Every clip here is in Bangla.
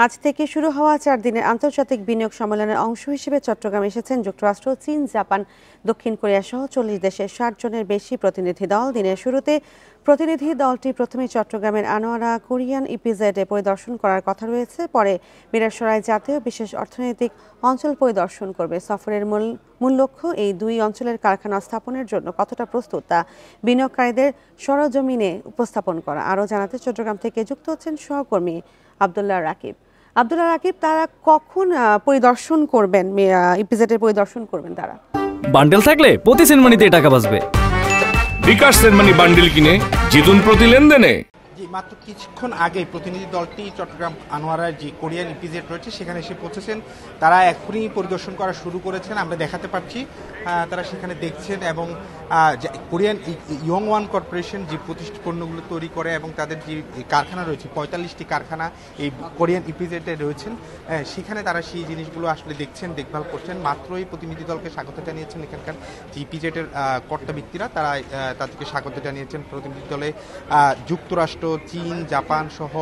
আজ থেকে শুরু হওয়া 4 দিনের আন্তর্জাতিক বিনিয়োগ সম্মেলনের অংশ হিসেবে চট্টগ্রামে এসেছেন যুক্তরাষ্ট্র, চীন, জাপান, দক্ষিণ কোরিয়া সহ 40 দেশের 60 জনের বেশি প্রতিনিধি দল। দিনের শুরুতে প্রতিনিধি দলটি প্রথমে চট্টগ্রামের আনোয়ারা কোরিয়ান ইপিজেডে পরিদর্শন করার কথা রয়েছে। পরে মিরসরাই জাতীয় বিশেষ অর্থনৈতিক অঞ্চল পরিদর্শন করবে। সফরের মূল লক্ষ্য এই দুই অঞ্চলের কারখানা স্থাপনের জন্য কতটা প্রস্তুত তা বিনিয়োগকারীদের সরজমিনে উপস্থাপন করা। আরও জানাতে চট্টগ্রাম থেকে যুক্ত হচ্ছেন সহকর্মী আব্দুল্লাহ রাকিব। তারা কখন পরিদর্শন করবেন, ইপিজেডের পরিদর্শন করবেন তারা? বান্ডেল থাকলে প্রতি সেনমানিতে টাকা বাঁচবে। বিকাশ সেনমানি বান্ডেল কিনে জিতুন প্রতি লেনদেনে। মাত্র কিছুক্ষণ আগে প্রতিনিধি দলটি চট্টগ্রাম আনোয়ারার যে কোরিয়ান ইপিজেড রয়েছে সেখানে এসে পৌঁছেছেন। তারা এখনই পরিদর্শন করা শুরু করেছেন, আমরা দেখাতে পারছি তারা সেখানে দেখছেন। এবং কোরিয়ান ইয়ংওয়ান কর্পোরেশন যে পণ্যগুলো তৈরি করে এবং তাদের যে কারখানা রয়েছে 45টি কারখানা এই কোরিয়ান ইপিজেডে রয়েছেন, সেখানে তারা সেই জিনিসগুলো আসলে দেখছেন, দেখভাল করছেন। মাত্রই প্রতিনিধি দলকে স্বাগত জানিয়েছেন এখানকার যে ইপিজেডের কর্তা ব্যক্তিরা, তারা তাদেরকে স্বাগত জানিয়েছেন। প্রতিনিধি দলে যুক্তরাষ্ট্র, চীন, জাপান সহ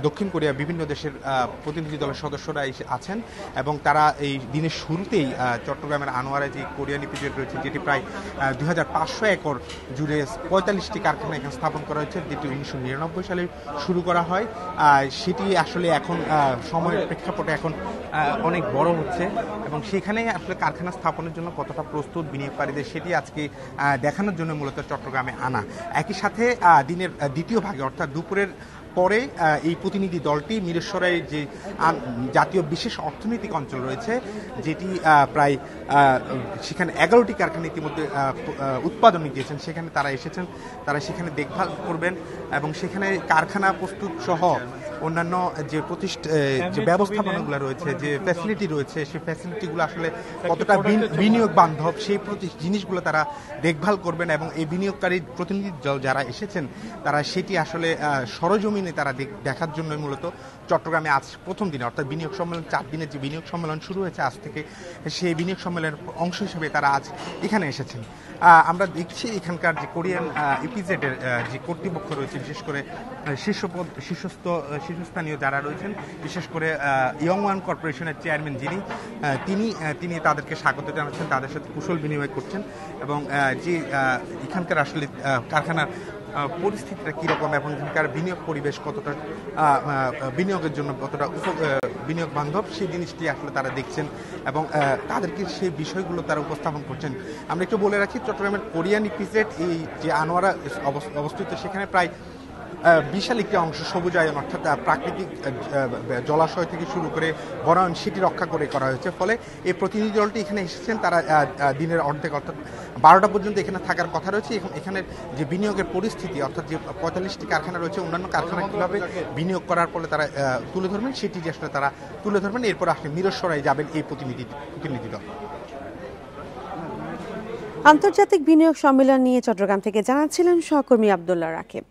দক্ষিণ কোরিয়া বিভিন্ন দেশের প্রতিনিধি দলের সদস্যরা আছেন। এবং তারা এই দিনের শুরুতেই চট্টগ্রামের আনোয়ারায় যে কোরিয়ান ইপিজেড রয়েছে, যেটি প্রায় 2500 একর জুড়ে 45টি কারখানা এখানে স্থাপন করা হয়েছে, যেটি 1999 সালে শুরু করা হয়। সেটি আসলে এখন সময়ের প্রেক্ষাপটে এখন অনেক বড় হচ্ছে এবং সেখানে আসলে কারখানা স্থাপনের জন্য কতটা প্রস্তুত বিনিয়োগকারীদের সেটি আজকে দেখানোর জন্য মূলত চট্টগ্রামে আনা। একই সাথে দিনের দ্বিতীয় ভাগে অর্থাৎ দুপুরের পরে এই প্রতিনিধি দলটি মিরসরাইয়ের যে জাতীয় বিশেষ অর্থনৈতিক অঞ্চল রয়েছে, যেটি প্রায় সেখানে 11টি কারখানা ইতিমধ্যে উৎপাদন দিয়েছেন, সেখানে তারা এসেছেন। তারা সেখানে দেখভাল করবেন এবং সেখানে কারখানা প্রস্তুত সহ অন্যান্য যে যে ব্যবস্থাপনাগুলো রয়েছে, যে ফ্যাসিলিটি রয়েছে, সেই ফ্যাসিলিটিগুলো আসলে কতটা বিনিয়োগ বান্ধব সেই জিনিসগুলো তারা দেখভাল করবেন। এবং এই বিনিয়োগকারী প্রতিনিধি দল যারা এসেছেন তারা সেটি আসলে সরজমিনে তারা দেখার জন্য মূলত চট্টগ্রামে আজ প্রথম দিনে অর্থাৎ বিনিয়োগ সম্মেলন 4 দিনের যে বিনিয়োগ সম্মেলন শুরু হয়েছে আজ থেকে, সেই বিনিয়োগ সম্মেলনের অংশ হিসেবে তারা আজ এখানে এসেছেন। আমরা দেখছি এখানকার যে কোরিয়ান ইপিজেডের যে কর্তৃপক্ষ রয়েছে, বিশেষ করে শীর্ষস্থানীয় যারা রয়েছেন, বিশেষ করে ইয়ংওয়ান কর্পোরেশনের চেয়ারম্যান তিনি তাদেরকে স্বাগত জানাচ্ছেন, তাদের সাথে কুশল বিনিময় করছেন। এবং যে এখানকার আসলে কারখানার পরিস্থিতিটা কীরকম এবং এখানকার বিনিয়োগ পরিবেশ কতটা বিনিয়োগের জন্য কতটা বিনিয়োগ বান্ধব সেই জিনিসটি আসলে তারা দেখছেন এবং তাদেরকে সেই বিষয়গুলো তারা উপস্থাপন করছেন। আমরা একটু বলে রাখি, চট্টগ্রামের কোরিয়ান ইপিজেড এই যে আনোয়ারা অবস্থিত, সেখানে প্রায় বিশাল একটি অংশ সবুজায়ন অর্থাৎ প্রাকৃতিক জলাশয় থেকে শুরু করে বনায়ন সেটি রক্ষা করে করা হয়েছে। ফলে এই প্রতিনিধি দলটি এখানে এসেছেন, তারা দিনের অর্ধেক অর্থাৎ 12টা পর্যন্ত এখানে থাকার কথা রয়েছে। এখানের যে বিনিয়োগের পরিস্থিতি অর্থাৎ যে 45টি কারখানা রয়েছে, অন্যান্য কারখানা কীভাবে বিনিয়োগ করার ফলে তারা তুলে ধরবেন সেটি যে আসলে তারা তুলে ধরবেন। এরপর আসলে মিরসরাই যাবেন এই প্রতিনিধি দল। আন্তর্জাতিক বিনিয়োগ সম্মেলন নিয়ে চট্টগ্রাম থেকে জানাচ্ছিলেন সহকর্মী আব্দুল্লাহ রাকিব।